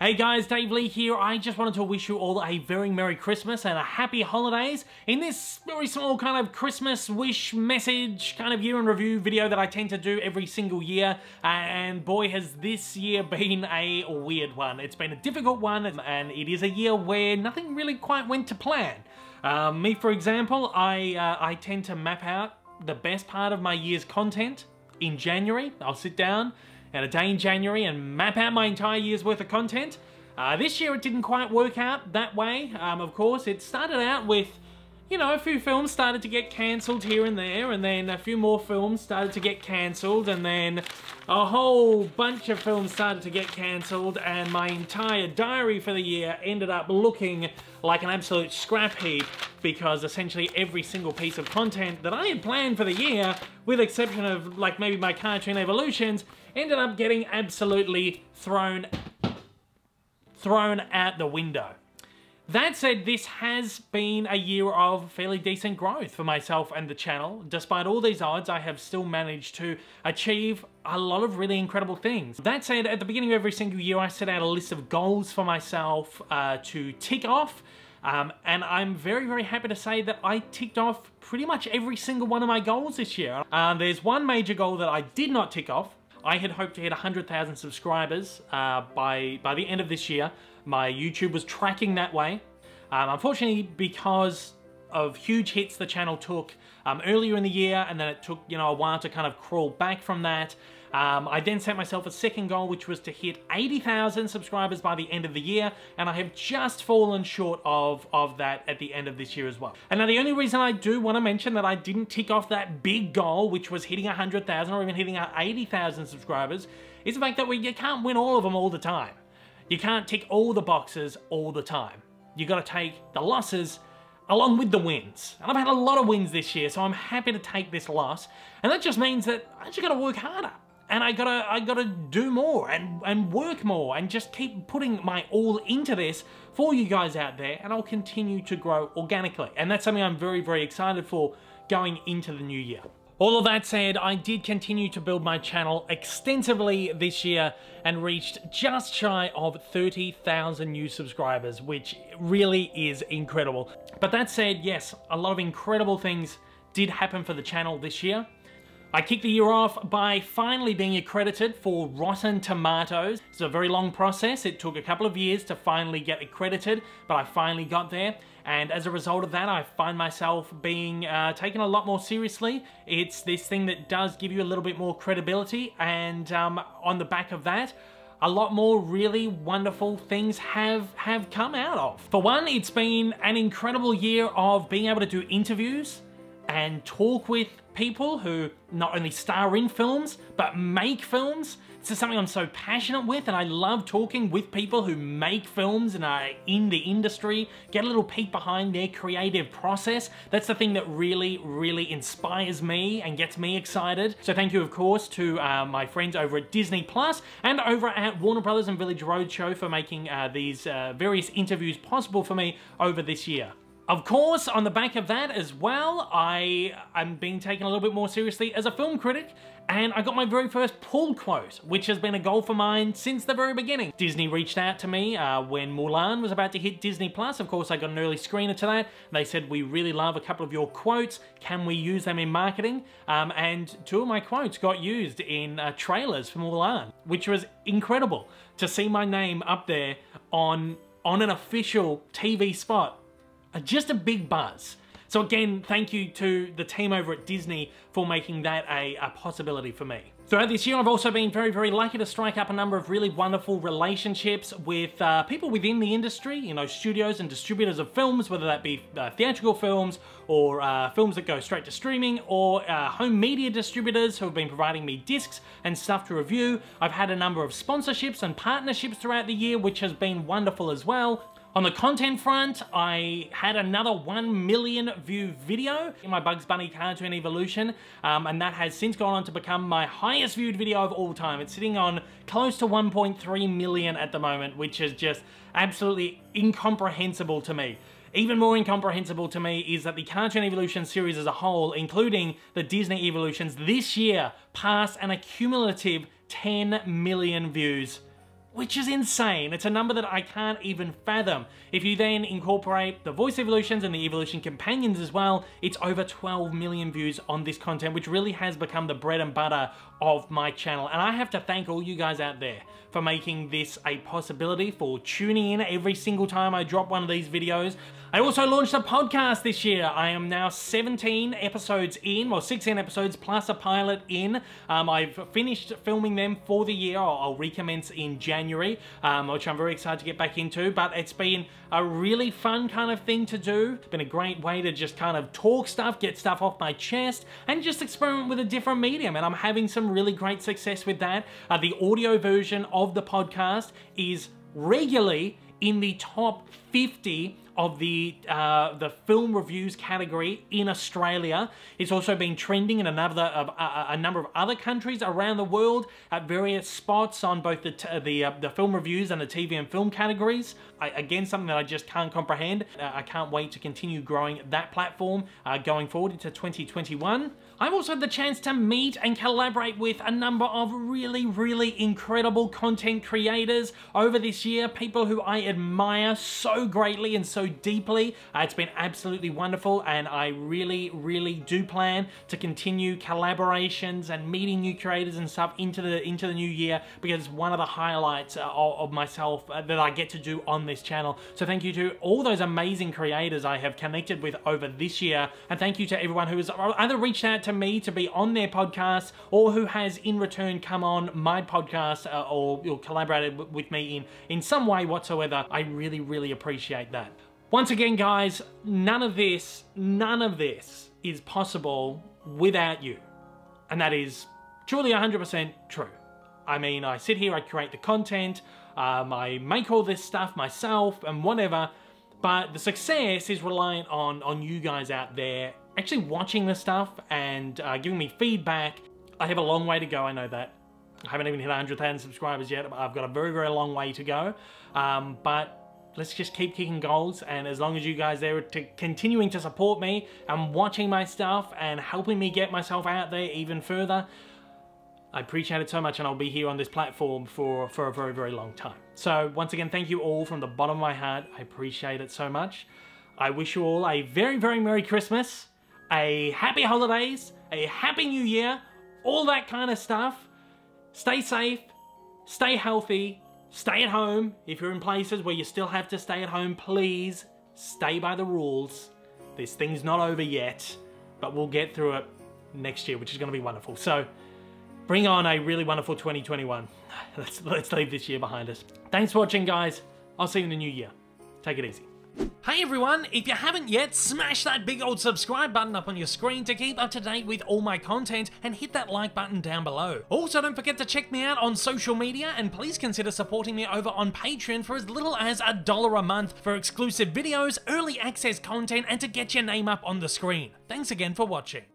Hey guys, Dave Lee here. I just wanted to wish you all a very Merry Christmas and a Happy Holidays in this very small kind of Christmas wish message kind of year in review video that I tend to do every single year. And boy, has this year been a weird one. It's been a difficult one, and it is a year where nothing really quite went to plan. Me, for example, I tend to map out the best part of my year's content in January. I'll sit down and a day in January and map out my entire year's worth of content. This year it didn't quite work out that way. Of course, it started out with, you know, a few films started to get cancelled here and there, and then a few more films started to get cancelled, and then a whole bunch of films started to get cancelled, and my entire diary for the year ended up looking like an absolute scrap heap, because essentially every single piece of content that I had planned for the year, with the exception of like maybe my cartoon evolutions, ended up getting absolutely thrown out the window. That said, this has been a year of fairly decent growth for myself and the channel. Despite all these odds, I have still managed to achieve a lot of really incredible things. That said, at the beginning of every single year, I set out a list of goals for myself to tick off. And I'm very, very happy to say that I ticked off pretty much every single one of my goals this year. There's one major goal that I did not tick off. I had hoped to hit 100,000 subscribers by the end of this year. My YouTube was tracking that way. Unfortunately, because of huge hits the channel took earlier in the year, and then it took, you know, a while to kind of crawl back from that. I then set myself a second goal, which was to hit 80,000 subscribers by the end of the year, and I have just fallen short of that at the end of this year as well. And now the only reason I do want to mention that I didn't tick off that big goal, which was hitting 100,000 or even hitting 80,000 subscribers, is the fact that you can't win all of them all the time. You can't tick all the boxes all the time. You got to take the losses along with the wins. And I've had a lot of wins this year, so I'm happy to take this loss. And that just means that I just got to work harder. And I gotta do more and work more and just keep putting my all into this for you guys out there, and I'll continue to grow organically. And that's something I'm very, very excited for going into the new year. All of that said, I did continue to build my channel extensively this year and reached just shy of 30,000 new subscribers, which really is incredible. But that said, yes, a lot of incredible things did happen for the channel this year. I kicked the year off by finally being accredited for Rotten Tomatoes. It's a very long process. It took a couple of years to finally get accredited, but I finally got there. And as a result of that, I find myself being taken a lot more seriously. It's this thing that does give you a little bit more credibility, and on the back of that, a lot more really wonderful things have come out of. For one, it's been an incredible year of being able to do interviews and talk with people who not only star in films, but make films. This is something I'm so passionate with, and I love talking with people who make films and are in the industry, get a little peek behind their creative process. That's the thing that really, really inspires me and gets me excited. So thank you, of course, to my friends over at Disney Plus and over at Warner Brothers and Village Roadshow for making these various interviews possible for me over this year. Of course, on the back of that as well, I'm being taken a little bit more seriously as a film critic, and I got my very first pull quote, which has been a goal for mine since the very beginning. Disney reached out to me when Mulan was about to hit Disney Plus. Of course, I got an early screener to that. They said, we really love a couple of your quotes. Can we use them in marketing? And two of my quotes got used in trailers for Mulan, which was incredible to see my name up there on an official TV spot. Just a big buzz. So again, thank you to the team over at Disney for making that a possibility for me. Throughout this year, I've also been very, very lucky to strike up a number of really wonderful relationships with people within the industry, you know, studios and distributors of films, whether that be theatrical films or films that go straight to streaming, or home media distributors who have been providing me discs and stuff to review. I've had a number of sponsorships and partnerships throughout the year, which has been wonderful as well. On the content front, I had another 1 million view video in my Bugs Bunny cartoon evolution, and that has since gone on to become my highest viewed video of all time. It's sitting on close to 1.3 million at the moment, which is just absolutely incomprehensible to me. Even more incomprehensible to me is that the Cartoon Evolution series as a whole, including the Disney Evolutions, this year passed an accumulative 10 million views. which is insane. It's a number that I can't even fathom. If you then incorporate the voice evolutions and the evolution companions as well, it's over 12 million views on this content, which really has become the bread and butter of my channel. And I have to thank all you guys out there for making this a possibility, for tuning in every single time I drop one of these videos. I also launched a podcast this year. I am now 17 episodes in, well 16 episodes plus a pilot in. I've finished filming them for the year. I'll recommence in January, which I'm very excited to get back into, but it's been a really fun kind of thing to do. It's been a great way to just kind of talk stuff, get stuff off my chest, and just experiment with a different medium, and I'm having some really great success with that. The audio version of the podcast is regularly in the top 50 of the film reviews category in Australia. It's also been trending in a number of other countries around the world at various spots on both the film reviews and the TV and film categories. Again, something that I just can't comprehend. I can't wait to continue growing that platform going forward into 2021. I've also had the chance to meet and collaborate with a number of really, really incredible content creators over this year, people who I admire so greatly and so deeply. It's been absolutely wonderful, and I really, really do plan to continue collaborations and meeting new creators and stuff into the new year, because it's one of the highlights of myself that I get to do on this channel. So thank you to all those amazing creators I have connected with over this year, and thank you to everyone who has either reached out to me to be on their podcast, or who has in return come on my podcast or collaborated with me in some way whatsoever. I really, really appreciate that. Once again, guys, none of this is possible without you. And that is truly 100% true. I mean, I sit here, I create the content, I make all this stuff myself and whatever, but the success is reliant on you guys out there actually watching the stuff and giving me feedback. I have a long way to go, I know that. I haven't even hit 100,000 subscribers yet. I've got a very, very long way to go. But let's just keep kicking goals, and as long as you guys are continuing to support me and watching my stuff and helping me get myself out there even further, I appreciate it so much, and I'll be here on this platform for a very, very long time. So once again, thank you all from the bottom of my heart. I appreciate it so much. I wish you all a very, very Merry Christmas, a Happy Holidays, a Happy New Year, all that kind of stuff. Stay safe, stay healthy, stay at home. If you're in places where you still have to stay at home, please stay by the rules. This thing's not over yet, but we'll get through it next year, which is going to be wonderful. So bring on a really wonderful 2021. Let's leave this year behind us. Thanks for watching, guys. I'll see you in the new year. Take it easy. Hey everyone, if you haven't yet, smash that big old subscribe button up on your screen to keep up to date with all my content, and hit that like button down below. Also, don't forget to check me out on social media, and please consider supporting me over on Patreon for as little as $1 a month for exclusive videos, early access content, and to get your name up on the screen. Thanks again for watching.